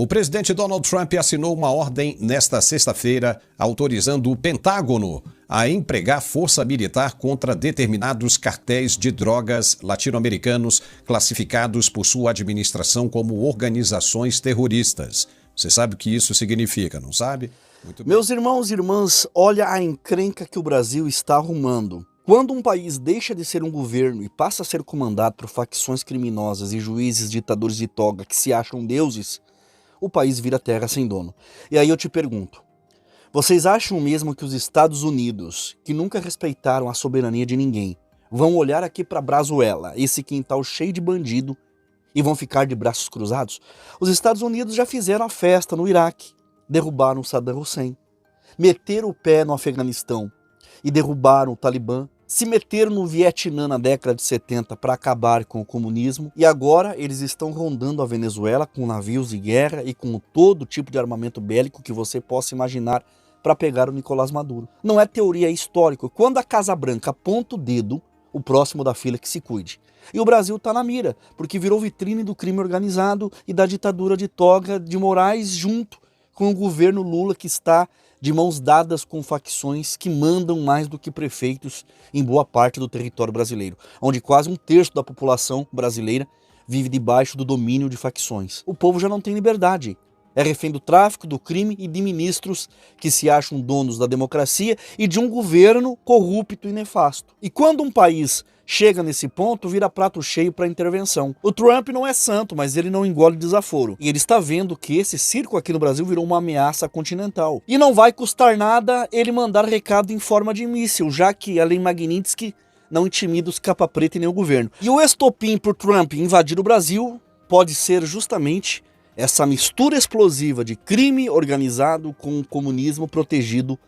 O presidente Donald Trump assinou uma ordem nesta sexta-feira autorizando o Pentágono a empregar força militar contra determinados cartéis de drogas latino-americanos classificados por sua administração como organizações terroristas. Você sabe o que isso significa, não sabe? Muito bem. Meus irmãos e irmãs, olha a encrenca que o Brasil está arrumando. Quando um país deixa de ser um governo e passa a ser comandado por facções criminosas e juízes ditadores de toga que se acham deuses, o país vira terra sem dono. E aí eu te pergunto, vocês acham mesmo que os Estados Unidos, que nunca respeitaram a soberania de ninguém, vão olhar aqui para Brazuela, esse quintal cheio de bandido, e vão ficar de braços cruzados? Os Estados Unidos já fizeram a festa no Iraque, derrubaram Saddam Hussein, meteram o pé no Afeganistão e derrubaram o Talibã, se meteram no Vietnã na década de 70 para acabar com o comunismo, e agora eles estão rondando a Venezuela com navios de guerra e com todo tipo de armamento bélico que você possa imaginar para pegar o Nicolás Maduro. Não é teoria, é histórico. Quando a Casa Branca aponta o dedo, o próximo da fila que se cuide. E o Brasil está na mira, porque virou vitrine do crime organizado e da ditadura de toga de Moraes junto com o governo Lula, que está de mãos dadas com facções que mandam mais do que prefeitos em boa parte do território brasileiro, onde quase um terço da população brasileira vive debaixo do domínio de facções. O povo já não tem liberdade. É refém do tráfico, do crime e de ministros que se acham donos da democracia e de um governo corrupto e nefasto. E quando um país chega nesse ponto, vira prato cheio para intervenção. O Trump não é santo, mas ele não engole desaforo. E ele está vendo que esse circo aqui no Brasil virou uma ameaça continental. E não vai custar nada ele mandar recado em forma de míssil, já que a Lei Magnitsky não intimida os capa preta e nem o governo. E o estopim por Trump invadir o Brasil pode ser justamente essa mistura explosiva de crime organizado com o comunismo protegido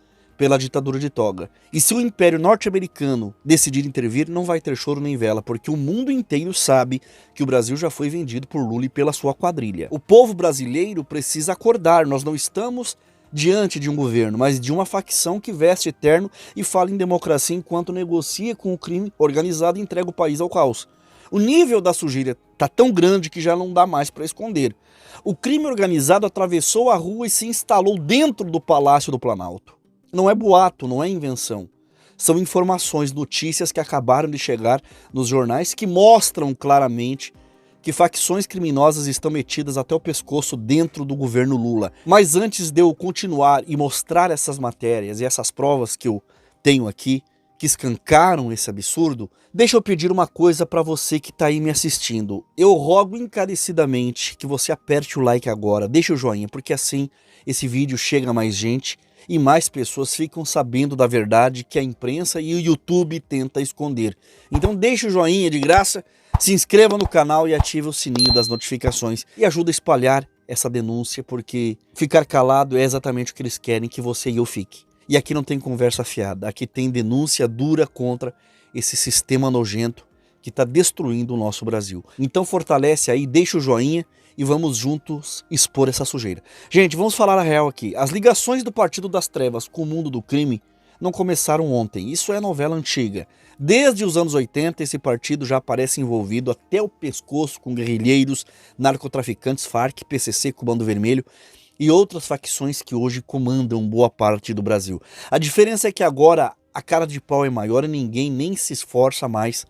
pela ditadura de toga. E se o Império Norte-Americano decidir intervir, não vai ter choro nem vela, porque o mundo inteiro sabe que o Brasil já foi vendido por Lula e pela sua quadrilha. O povo brasileiro precisa acordar, nós não estamos diante de um governo, mas de uma facção que veste terno e fala em democracia enquanto negocia com o crime organizado e entrega o país ao caos. O nível da sujeira está tão grande que já não dá mais para esconder. O crime organizado atravessou a rua e se instalou dentro do Palácio do Planalto. Não é boato, não é invenção. São informações, notícias que acabaram de chegar nos jornais que mostram claramente que facções criminosas estão metidas até o pescoço dentro do governo Lula. Mas antes de eu continuar e mostrar essas matérias e essas provas que eu tenho aqui, que escancaram esse absurdo, deixa eu pedir uma coisa para você que está aí me assistindo. Eu rogo encarecidamente que você aperte o like agora, deixe o joinha, porque assim esse vídeo chega a mais gente e mais pessoas ficam sabendo da verdade que a imprensa e o YouTube tenta esconder. Então deixe o joinha de graça, se inscreva no canal e ative o sininho das notificações e ajuda a espalhar essa denúncia, porque ficar calado é exatamente o que eles querem que você e eu fique. E aqui não tem conversa fiada, aqui tem denúncia dura contra esse sistema nojento que está destruindo o nosso Brasil. Então fortalece aí, deixa o joinha e vamos juntos expor essa sujeira. Gente, vamos falar a real aqui. As ligações do Partido das Trevas com o mundo do crime não começaram ontem. Isso é novela antiga. Desde os anos 80, esse partido já aparece envolvido até o pescoço com guerrilheiros, narcotraficantes, Farc, PCC, Comando Vermelho e outras facções que hoje comandam boa parte do Brasil. A diferença é que agora a cara de pau é maior e ninguém nem se esforça mais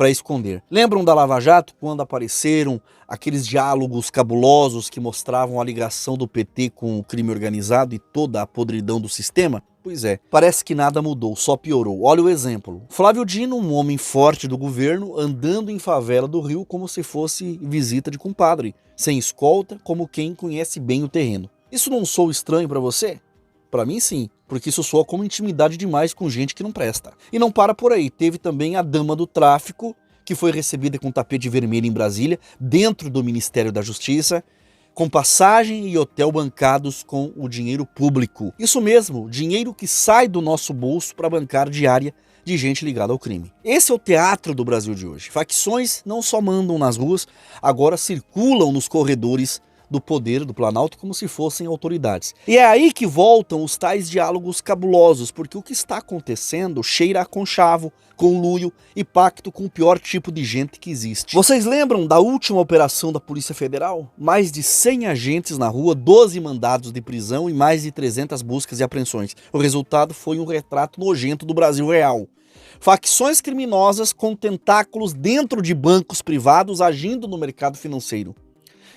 para esconder. Lembram da Lava Jato, quando apareceram aqueles diálogos cabulosos que mostravam a ligação do PT com o crime organizado e toda a podridão do sistema? Pois é, parece que nada mudou, só piorou. Olha o exemplo. Flávio Dino, um homem forte do governo, andando em favela do Rio como se fosse visita de compadre, sem escolta, como quem conhece bem o terreno. Isso não soa estranho para você? Para mim sim, porque isso soa como intimidade demais com gente que não presta. E não para por aí, teve também a dama do tráfico, que foi recebida com tapete vermelho em Brasília, dentro do Ministério da Justiça, com passagem e hotel bancados com o dinheiro público. Isso mesmo, dinheiro que sai do nosso bolso para bancar diária de gente ligada ao crime. Esse é o teatro do Brasil de hoje. Facções não só mandam nas ruas, agora circulam nos corredores do poder do Planalto como se fossem autoridades. E é aí que voltam os tais diálogos cabulosos, porque o que está acontecendo cheira a conchavo, conluio e pacto com o pior tipo de gente que existe. Vocês lembram da última operação da Polícia Federal? Mais de 100 agentes na rua, 12 mandados de prisão e mais de 300 buscas e apreensões. O resultado foi um retrato nojento do Brasil real. Facções criminosas com tentáculos dentro de bancos privados agindo no mercado financeiro.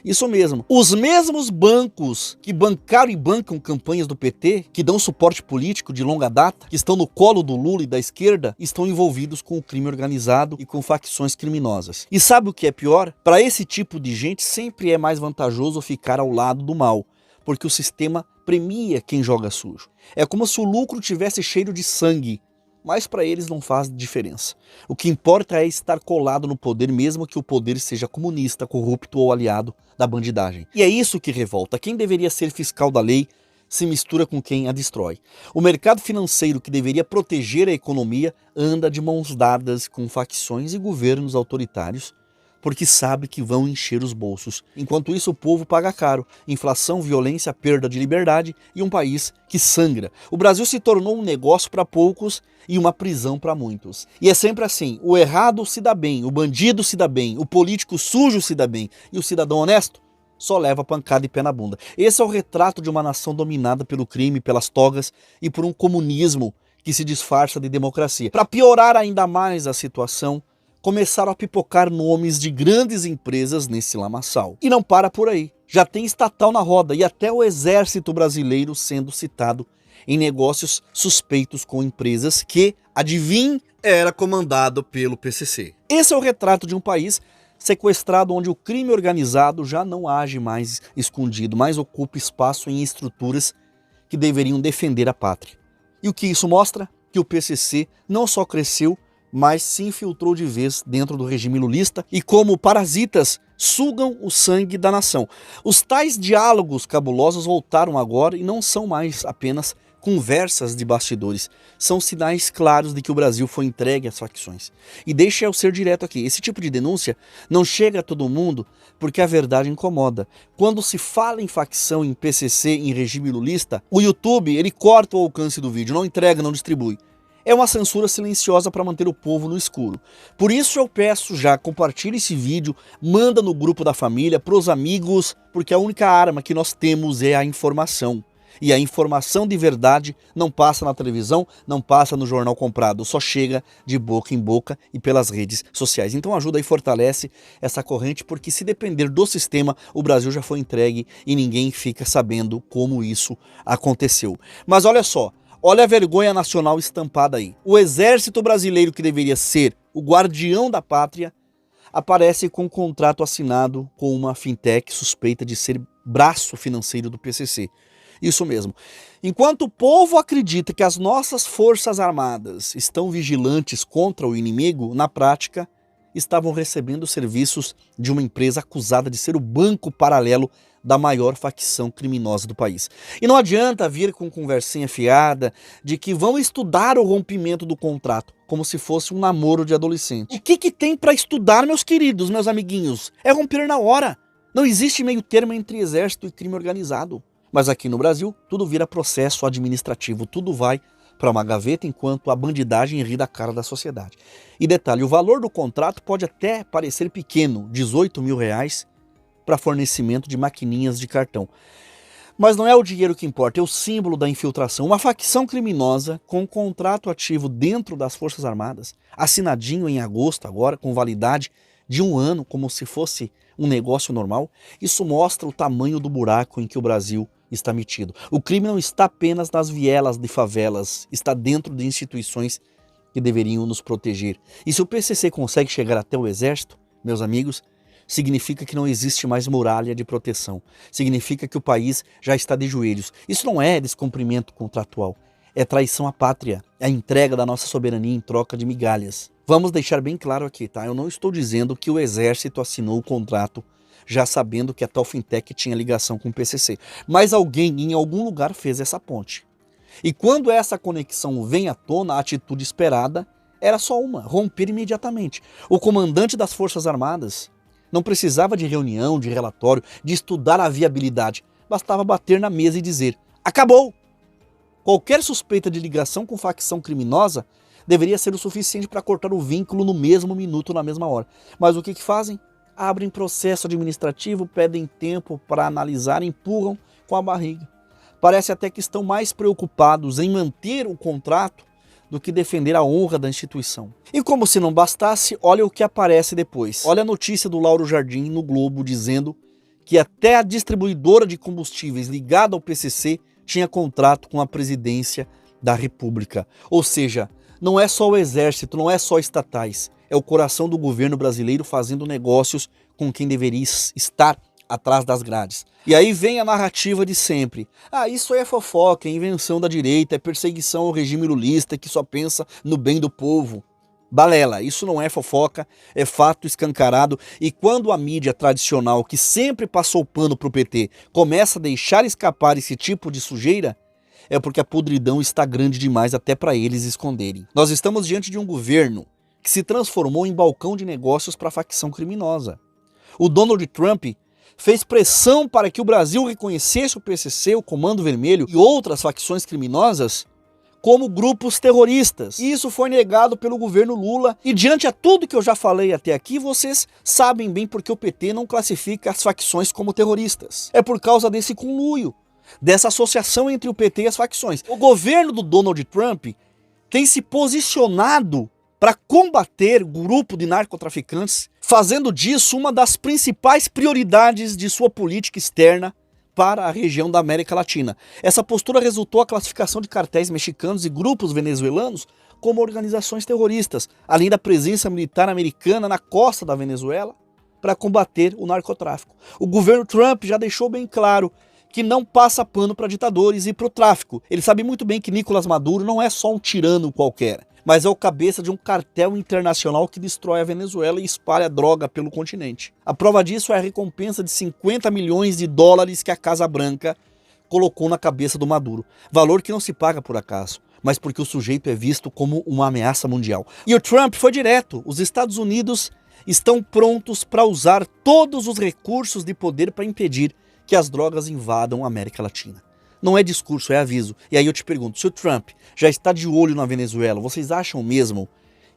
Isso mesmo. Os mesmos bancos que bancaram e bancam campanhas do PT, que dão suporte político de longa data, que estão no colo do Lula e da esquerda, estão envolvidos com o crime organizado e com facções criminosas. E sabe o que é pior? Para esse tipo de gente sempre é mais vantajoso ficar ao lado do mal, porque o sistema premia quem joga sujo. É como se o lucro tivesse cheiro de sangue, mas para eles não faz diferença. O que importa é estar colado no poder, mesmo que o poder seja comunista, corrupto ou aliado da bandidagem. E é isso que revolta. Quem deveria ser fiscal da lei se mistura com quem a destrói. O mercado financeiro, que deveria proteger a economia, anda de mãos dadas com facções e governos autoritários, porque sabe que vão encher os bolsos. Enquanto isso, o povo paga caro. Inflação, violência, perda de liberdade e um país que sangra. O Brasil se tornou um negócio para poucos e uma prisão para muitos. E é sempre assim, o errado se dá bem, o bandido se dá bem, o político sujo se dá bem e o cidadão honesto só leva pancada e pé na bunda. Esse é o retrato de uma nação dominada pelo crime, pelas togas e por um comunismo que se disfarça de democracia. Para piorar ainda mais a situação, começaram a pipocar nomes de grandes empresas nesse lamaçal. E não para por aí. Já tem estatal na roda e até o exército brasileiro sendo citado em negócios suspeitos com empresas que, adivinhe, era comandado pelo PCC. Esse é o retrato de um país sequestrado onde o crime organizado já não age mais escondido, mas ocupa espaço em estruturas que deveriam defender a pátria. E o que isso mostra? Que o PCC não só cresceu, mas se infiltrou de vez dentro do regime lulista e, como parasitas, sugam o sangue da nação. Os tais diálogos cabulosos voltaram agora e não são mais apenas conversas de bastidores. São sinais claros de que o Brasil foi entregue às facções. E deixa eu ser direto aqui, esse tipo de denúncia não chega a todo mundo porque a verdade incomoda. Quando se fala em facção, em PCC, em regime lulista, o YouTube ele corta o alcance do vídeo, não entrega, não distribui. É uma censura silenciosa para manter o povo no escuro. Por isso eu peço já, compartilhe esse vídeo, manda no grupo da família, pros amigos, porque a única arma que nós temos é a informação. E a informação de verdade não passa na televisão, não passa no jornal comprado, só chega de boca em boca e pelas redes sociais. Então ajuda e fortalece essa corrente, porque se depender do sistema, o Brasil já foi entregue e ninguém fica sabendo como isso aconteceu. Mas olha só, olha a vergonha nacional estampada aí. O exército brasileiro, que deveria ser o guardião da pátria, aparece com um contrato assinado com uma fintech suspeita de ser braço financeiro do PCC. Isso mesmo. Enquanto o povo acredita que as nossas forças armadas estão vigilantes contra o inimigo, na prática, estavam recebendo serviços de uma empresa acusada de ser o banco paralelo da maior facção criminosa do país. E não adianta vir com conversinha fiada de que vão estudar o rompimento do contrato, como se fosse um namoro de adolescente. O que tem para estudar, meus queridos, meus amiguinhos? É romper na hora. Não existe meio termo entre exército e crime organizado. Mas aqui no Brasil, tudo vira processo administrativo, tudo vai para uma gaveta enquanto a bandidagem ri da cara da sociedade. E detalhe, o valor do contrato pode até parecer pequeno, R$18 mil para fornecimento de maquininhas de cartão. Mas não é o dinheiro que importa, é o símbolo da infiltração. Uma facção criminosa com um contrato ativo dentro das Forças Armadas, assinadinho em agosto agora, com validade de 1 ano, como se fosse um negócio normal. Isso mostra o tamanho do buraco em que o Brasil está metido. O crime não está apenas nas vielas de favelas, está dentro de instituições que deveriam nos proteger. E se o PCC consegue chegar até o exército, meus amigos, significa que não existe mais muralha de proteção. Significa que o país já está de joelhos. Isso não é descumprimento contratual, é traição à pátria, é a entrega da nossa soberania em troca de migalhas. Vamos deixar bem claro aqui, tá? Eu não estou dizendo que o exército assinou o contrato já sabendo que a tal fintech tinha ligação com o PCC. Mas alguém em algum lugar fez essa ponte. E quando essa conexão vem à tona, a atitude esperada era só uma: romper imediatamente. O comandante das Forças Armadas Não precisava de reunião, de relatório, de estudar a viabilidade. Bastava bater na mesa e dizer: acabou! Qualquer suspeita de ligação com facção criminosa deveria ser o suficiente para cortar o vínculo no mesmo minuto, na mesma hora. Mas o que fazem? Abrem processo administrativo, pedem tempo para analisar e empurram com a barriga. Parece até que estão mais preocupados em manter o contrato do que defender a honra da instituição. E como se não bastasse, olha o que aparece depois. Olha a notícia do Lauro Jardim no Globo dizendo que até a distribuidora de combustíveis ligada ao PCC tinha contrato com a presidência da República. Ou seja, não é só o exército, não é só estatais. É o coração do governo brasileiro fazendo negócios com quem deveria estar atrás das grades. E aí vem a narrativa de sempre. Isso aí é fofoca, é invenção da direita, é perseguição ao regime lulista que só pensa no bem do povo. Balela, isso não é fofoca, é fato escancarado. E quando a mídia tradicional, que sempre passou pano pro PT, começa a deixar escapar esse tipo de sujeira, é porque a podridão está grande demais até para eles esconderem. Nós estamos diante de um governo que se transformou em balcão de negócios para a facção criminosa. O Donald Trump fez pressão para que o Brasil reconhecesse o PCC, o Comando Vermelho e outras facções criminosas como grupos terroristas. E isso foi negado pelo governo Lula. E diante a tudo que eu já falei até aqui, vocês sabem bem porque o PT não classifica as facções como terroristas. É por causa desse conluio, dessa associação entre o PT e as facções. O governo do Donald Trump tem se posicionado para combater o grupo de narcotraficantes, fazendo disso uma das principais prioridades de sua política externa para a região da América Latina. Essa postura resultou a classificação de cartéis mexicanos e grupos venezuelanos como organizações terroristas, além da presença militar americana na costa da Venezuela para combater o narcotráfico. O governo Trump já deixou bem claro que não passa pano para ditadores e para o tráfico. Ele sabe muito bem que Nicolás Maduro não é só um tirano qualquer, mas é o cabeça de um cartel internacional que destrói a Venezuela e espalha droga pelo continente. A prova disso é a recompensa de 50 milhões de dólares que a Casa Branca colocou na cabeça do Maduro. Valor que não se paga por acaso, mas porque o sujeito é visto como uma ameaça mundial. E o Trump foi direto. Os Estados Unidos estão prontos para usar todos os recursos de poder para impedir que as drogas invadam a América Latina. Não é discurso, é aviso. E aí eu te pergunto, se o Trump já está de olho na Venezuela, vocês acham mesmo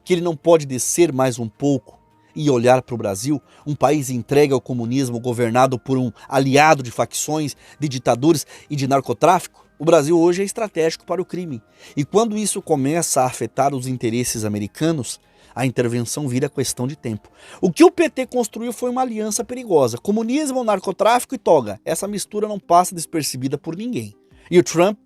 que ele não pode descer mais um pouco e olhar para o Brasil, um país entregue ao comunismo, governado por um aliado de facções, de ditadores e de narcotráfico? O Brasil hoje é estratégico para o crime. E quando isso começa a afetar os interesses americanos, a intervenção vira questão de tempo. O que o PT construiu foi uma aliança perigosa. Comunismo, narcotráfico e toga. Essa mistura não passa despercebida por ninguém. E o Trump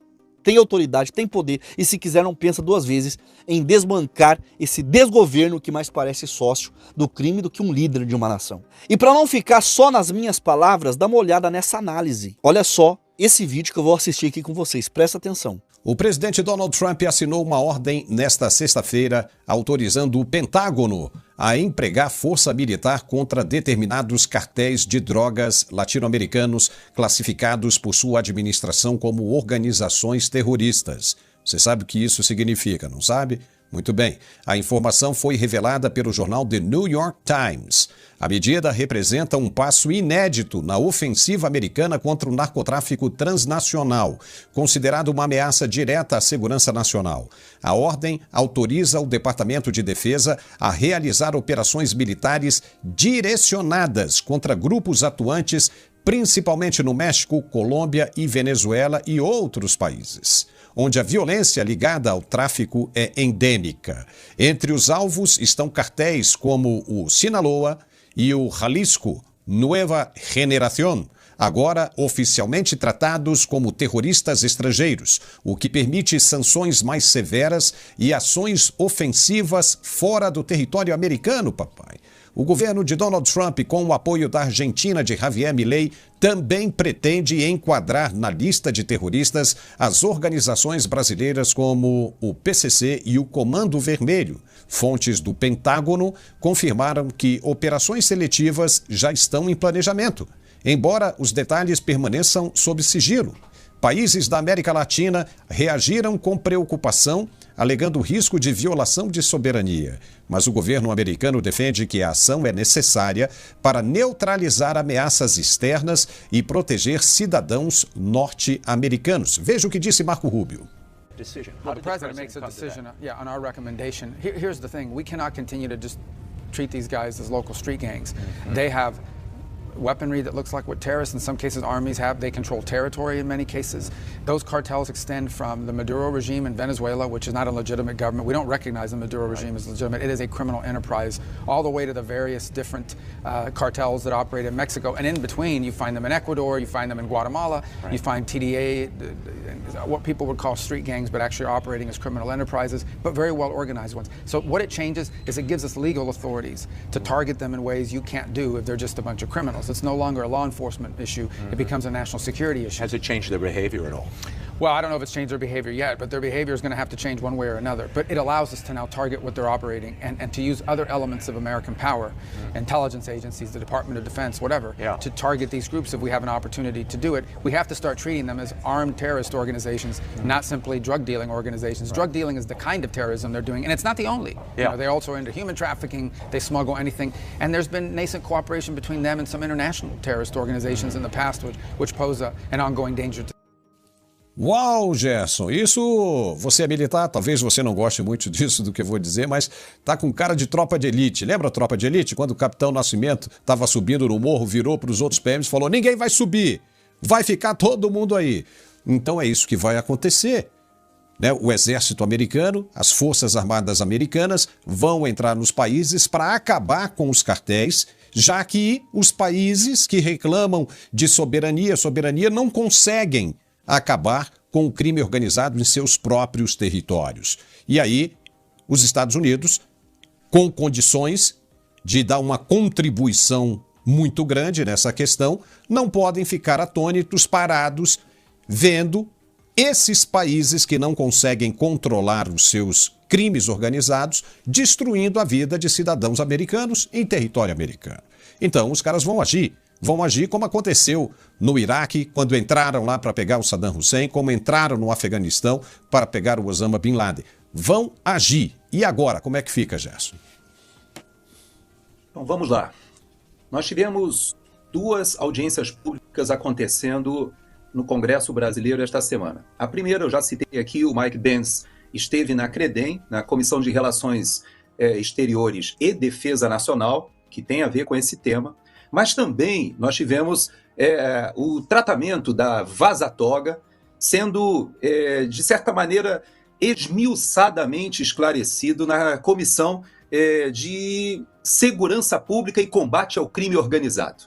tem autoridade, tem poder e se quiser não pensa duas vezes em desbancar esse desgoverno que mais parece sócio do crime do que um líder de uma nação. E para não ficar só nas minhas palavras, dá uma olhada nessa análise. Olha só esse vídeo que eu vou assistir aqui com vocês. Presta atenção. O presidente Donald Trump assinou uma ordem nesta sexta-feira autorizando o Pentágono a empregar força militar contra determinados cartéis de drogas latino-americanos classificados por sua administração como organizações terroristas. Você sabe o que isso significa, não sabe? Muito bem, a informação foi revelada pelo jornal The New York Times. A medida representa um passo inédito na ofensiva americana contra o narcotráfico transnacional, considerado uma ameaça direta à segurança nacional. A ordem autoriza o Departamento de Defesa a realizar operações militares direcionadas contra grupos atuantes, principalmente no México, Colômbia e Venezuela e outros países, onde a violência ligada ao tráfico é endêmica. Entre os alvos estão cartéis como o Sinaloa e o Jalisco Nueva Generación, agora oficialmente tratados como terroristas estrangeiros, o que permite sanções mais severas e ações ofensivas fora do território americano, papai. O governo de Donald Trump, com o apoio da Argentina de Javier Milei, também pretende enquadrar na lista de terroristas as organizações brasileiras como o PCC e o Comando Vermelho. Fontes do Pentágono confirmaram que operações seletivas já estão em planejamento, embora os detalhes permaneçam sob sigilo. Países da América Latina reagiram com preocupação alegando risco de violação de soberania. Mas o governo americano defende que a ação é necessária para neutralizar ameaças externas e proteger cidadãos norte-americanos. Veja o que disse Marco Rubio. Well, the president makes a decision, on our recommendation. Here's the thing: we cannot continue to just treat these guys as local street gangs. They have weaponry that looks like what terrorists, in some cases armies have. They control territory in many cases. Those cartels extend from the Maduro regime in Venezuela, which is not a legitimate government. We don't recognize the Maduro regime as legitimate. It is a criminal enterprise, all the way to the various different cartels that operate in Mexico. And in between, you find them in Ecuador, you find them in Guatemala, you find TDA, what people would call street gangs, but actually are operating as criminal enterprises, but very well organized ones. So what it changes is it gives us legal authorities to target them in ways you can't do if they're just a bunch of criminals. It's no longer a law enforcement issue. It becomes a national security issue. Has it changed their behavior at all? Well, I don't know if it's changed their behavior yet, but their behavior is going to have to change one way or another. But it allows us to now target what they're operating and to use other elements of American power, intelligence agencies, the Department of Defense, whatever, to target these groups if we have an opportunity to do it. We have to start treating them as armed terrorist organizations, not simply drug dealing organizations. Drug dealing is the kind of terrorism they're doing, and it's not the only. You know, they're also into human trafficking, they smuggle anything, and there's been nascent cooperation between them and some international terrorist organizations in the past which pose an ongoing danger to. Uau, Gerson, isso, você é militar, talvez você não goste muito disso do que eu vou dizer, mas tá com cara de tropa de elite. Lembra a tropa de elite? Quando o Capitão Nascimento estava subindo no morro, virou para os outros PMs e falou: ninguém vai subir, vai ficar todo mundo aí. Então é isso que vai acontecer. Né? O exército americano, as forças armadas americanas vão entrar nos países para acabar com os cartéis, já que os países que reclamam de soberania não conseguem acabar com o crime organizado em seus próprios territórios. E aí, os Estados Unidos, com condições de dar uma contribuição muito grande nessa questão, não podem ficar atônitos, parados, vendo esses países que não conseguem controlar os seus crimes organizados, destruindo a vida de cidadãos americanos em território americano. Então, os caras vão agir como aconteceu no Iraque, quando entraram lá para pegar o Saddam Hussein, como entraram no Afeganistão para pegar o Osama Bin Laden. Vão agir. E agora, como é que fica, Gerson? Então, vamos lá. Nós tivemos 2 audiências públicas acontecendo no Congresso Brasileiro esta semana. A primeira, eu já citei aqui, o Mike Pence esteve na CREDEM, na Comissão de Relações Exteriores e Defesa Nacional, que tem a ver com esse tema. Mas também nós tivemos o tratamento da vaza-toga sendo, de certa maneira, esmiuçadamente esclarecido na Comissão de Segurança Pública e Combate ao Crime Organizado.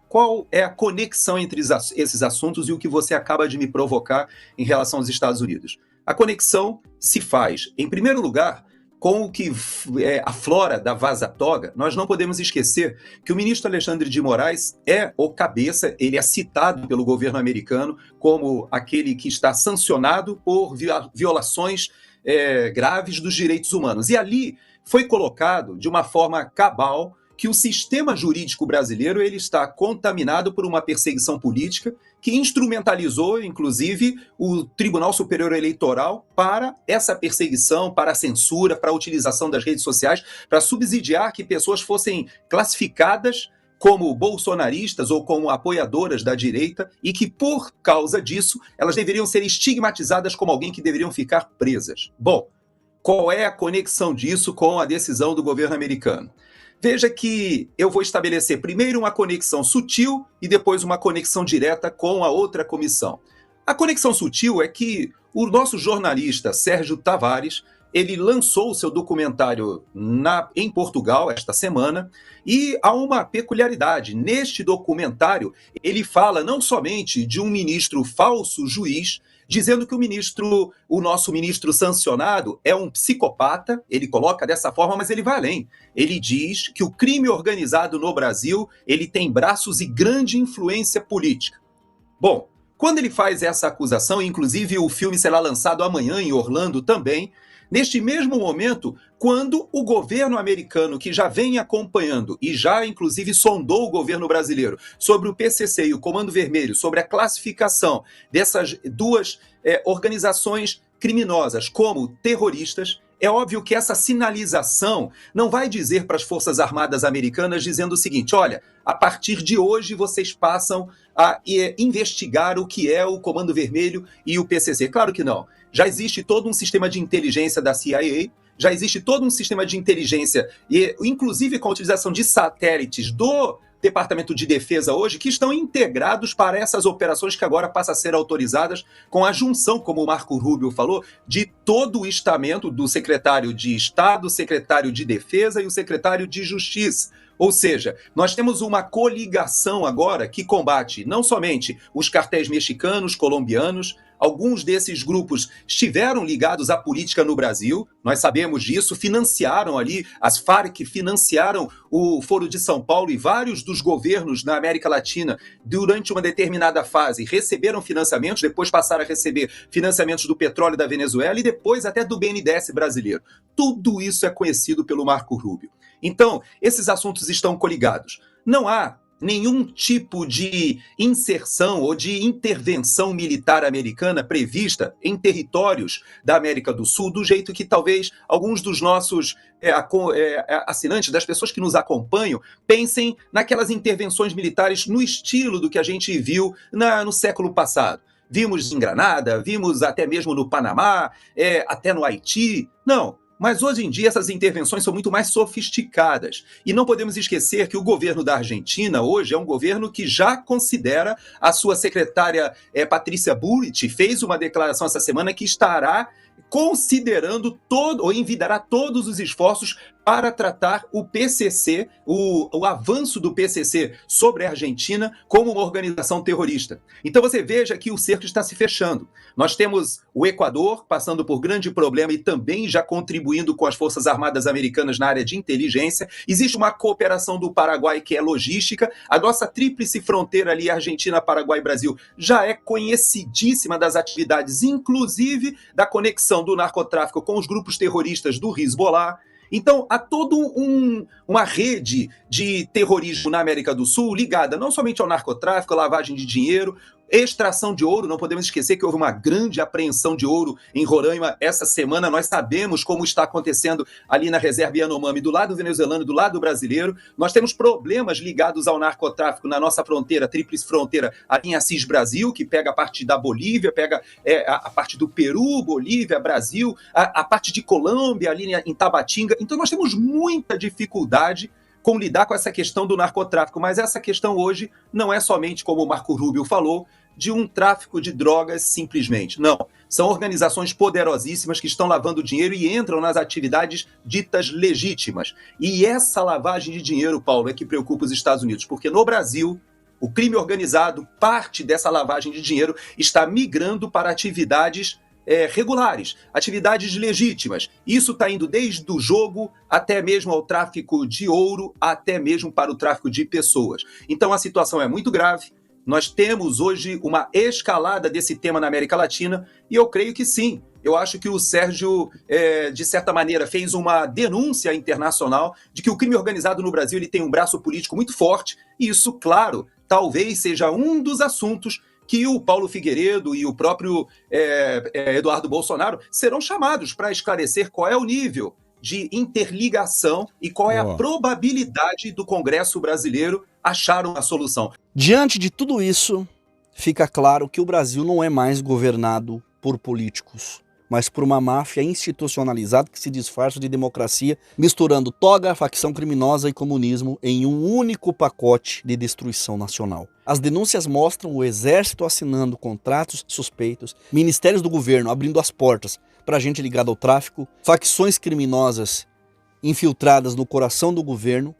Qual é a conexão entre esses assuntos e o que você acaba de me provocar em relação aos Estados Unidos? A conexão se faz, em primeiro lugar, com o que aflora da vaza-toga. Nós não podemos esquecer que o ministro Alexandre de Moraes é o cabeça, ele é citado pelo governo americano como aquele que está sancionado por violações graves dos direitos humanos. E ali foi colocado de uma forma cabal que o sistema jurídico brasileiro ele está contaminado por uma perseguição política que instrumentalizou, inclusive, o Tribunal Superior Eleitoral para essa perseguição, para a censura, para a utilização das redes sociais, para subsidiar que pessoas fossem classificadas como bolsonaristas ou como apoiadoras da direita e que, por causa disso, elas deveriam ser estigmatizadas como alguém que deveriam ficar presas. Bom, qual é a conexão disso com a decisão do governo americano? Veja que eu vou estabelecer primeiro uma conexão sutil e depois uma conexão direta com a outra comissão. A conexão sutil é que o nosso jornalista Sérgio Tavares, ele lançou o seu documentário em Portugal esta semana e há uma peculiaridade. Neste documentário, ele fala não somente de um ministro falso juiz, dizendo que o nosso ministro sancionado é um psicopata, ele coloca dessa forma, mas ele vai além. Ele diz que o crime organizado no Brasil, ele tem braços e grande influência política. Bom, quando ele faz essa acusação, inclusive o filme será lançado amanhã em Orlando também, neste mesmo momento, quando o governo americano, que já vem acompanhando e já inclusive sondou o governo brasileiro sobre o PCC e o Comando Vermelho, sobre a classificação dessas 2 organizações criminosas como terroristas, é óbvio que essa sinalização não vai dizer para as Forças Armadas americanas dizendo o seguinte: olha, a partir de hoje vocês passam a investigar o que é o Comando Vermelho e o PCC. Claro que não. Já existe todo um sistema de inteligência da CIA, já existe todo um sistema de inteligência, inclusive com a utilização de satélites do Departamento de Defesa hoje, que estão integrados para essas operações que agora passam a ser autorizadas com a junção, como o Marco Rubio falou, de todo o estamento do secretário de Estado, secretário de Defesa e o secretário de Justiça. Ou seja, nós temos uma coligação agora que combate não somente os cartéis mexicanos, colombianos. Alguns desses grupos estiveram ligados à política no Brasil, nós sabemos disso, financiaram ali, as Farc financiaram o Foro de São Paulo e vários dos governos na América Latina durante uma determinada fase receberam financiamentos, depois passaram a receber financiamentos do petróleo da Venezuela e depois até do BNDES brasileiro. Tudo isso é conhecido pelo Marco Rubio. Então, esses assuntos estão coligados. Não há nenhum tipo de inserção ou de intervenção militar americana prevista em territórios da América do Sul, do jeito que talvez alguns dos nossos assinantes, das pessoas que nos acompanham, pensem naquelas intervenções militares no estilo do que a gente viu no século passado. Vimos em Granada, vimos até mesmo no Panamá, até no Haiti. Não. Mas hoje em dia essas intervenções são muito mais sofisticadas. E não podemos esquecer que o governo da Argentina hoje é um governo que já considera a sua secretária Patrícia Bullrich, fez uma declaração essa semana que estará considerando ou envidará todos os esforços para tratar o PCC, o avanço do PCC sobre a Argentina como uma organização terrorista. Então você veja que o cerco está se fechando. Nós temos o Equador passando por grande problema e também já contribuindo com as Forças Armadas Americanas na área de inteligência. Existe uma cooperação do Paraguai que é logística. A nossa tríplice fronteira ali, Argentina, Paraguai e Brasil, já é conhecidíssima das atividades, inclusive da conexão do narcotráfico com os grupos terroristas do Hezbollah. Então, há toda uma rede de terrorismo na América do Sul ligada não somente ao narcotráfico, à lavagem de dinheiro, extração de ouro. Não podemos esquecer que houve uma grande apreensão de ouro em Roraima essa semana. Nós sabemos como está acontecendo ali na reserva Yanomami, do lado venezuelano e do lado brasileiro. Nós temos problemas ligados ao narcotráfico na nossa fronteira, tríplice fronteira, ali em Assis, Brasil, que pega a parte da Bolívia, pega a parte do Peru, Bolívia, Brasil, a parte de Colômbia, ali em Tabatinga. Então nós temos muita dificuldade com lidar com essa questão do narcotráfico, mas essa questão hoje não é somente, como o Marco Rubio falou, de um tráfico de drogas simplesmente. Não, são organizações poderosíssimas que estão lavando dinheiro e entram nas atividades ditas legítimas. E essa lavagem de dinheiro, Paulo, é que preocupa os Estados Unidos, porque no Brasil, o crime organizado, parte dessa lavagem de dinheiro, está migrando para atividades regulares, atividades legítimas. Isso está indo desde o jogo até mesmo ao tráfico de ouro, até mesmo para o tráfico de pessoas. Então a situação é muito grave. Nós temos hoje uma escalada desse tema na América Latina e eu creio que sim. Eu acho que o Sérgio, de certa maneira, fez uma denúncia internacional de que o crime organizado no Brasil ele tem um braço político muito forte e isso, claro, talvez seja um dos assuntos que o Paulo Figueiredo e o próprio Eduardo Bolsonaro serão chamados para esclarecer qual é o nível de interligação e qual é a probabilidade do Congresso brasileiro achar uma solução. Diante de tudo isso, fica claro que o Brasil não é mais governado por políticos, mas por uma máfia institucionalizada que se disfarça de democracia, misturando toga, facção criminosa e comunismo em um único pacote de destruição nacional. As denúncias mostram o exército assinando contratos suspeitos, ministérios do governo abrindo as portas para gente ligada ao tráfico, facções criminosas infiltradas no coração do governo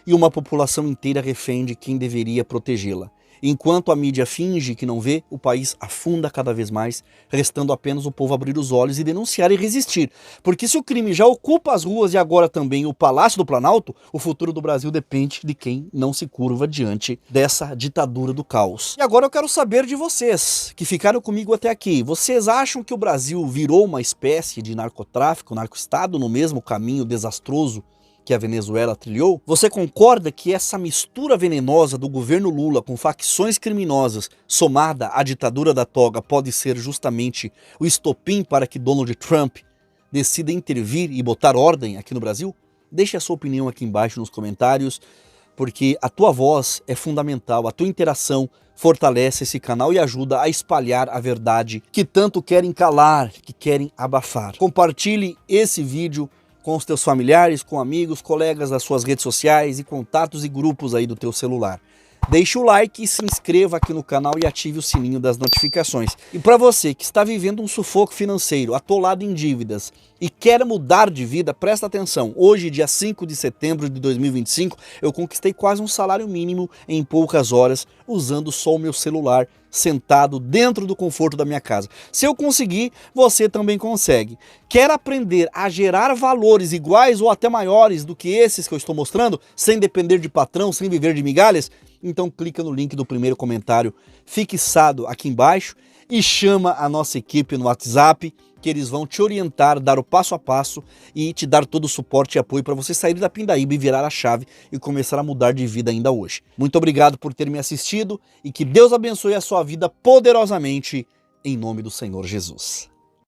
e uma população inteira refém de quem deveria protegê-la. Enquanto a mídia finge que não vê, o país afunda cada vez mais, restando apenas o povo abrir os olhos e denunciar e resistir. Porque se o crime já ocupa as ruas e agora também o Palácio do Planalto, o futuro do Brasil depende de quem não se curva diante dessa ditadura do caos. E agora eu quero saber de vocês, que ficaram comigo até aqui. Vocês acham que o Brasil virou uma espécie de narcotráfico, narcoestado, no mesmo caminho desastroso que a Venezuela trilhou? Você concorda que essa mistura venenosa do governo Lula com facções criminosas somada à ditadura da toga pode ser justamente o estopim para que Donald Trump decida intervir e botar ordem aqui no Brasil? Deixe a sua opinião aqui embaixo nos comentários, porque a tua voz é fundamental, a tua interação fortalece esse canal e ajuda a espalhar a verdade que tanto querem calar, que querem abafar. Compartilhe esse vídeo com os teus familiares, com amigos, colegas das suas redes sociais e contatos e grupos aí do teu celular. Deixe o like e se inscreva aqui no canal e ative o sininho das notificações. E para você que está vivendo um sufoco financeiro, atolado em dívidas e quer mudar de vida, presta atenção. Hoje, dia 5 de setembro de 2025, eu conquistei quase um salário mínimo em poucas horas, usando só o meu celular, sentado dentro do conforto da minha casa. Se eu conseguir, você também consegue. Quer aprender a gerar valores iguais ou até maiores do que esses que eu estou mostrando, sem depender de patrão, sem viver de migalhas? Então clica no link do primeiro comentário fixado aqui embaixo e chama a nossa equipe no WhatsApp, que eles vão te orientar, dar o passo a passo e te dar todo o suporte e apoio para você sair da pindaíba e virar a chave e começar a mudar de vida ainda hoje. Muito obrigado por ter me assistido e que Deus abençoe a sua vida poderosamente, em nome do Senhor Jesus.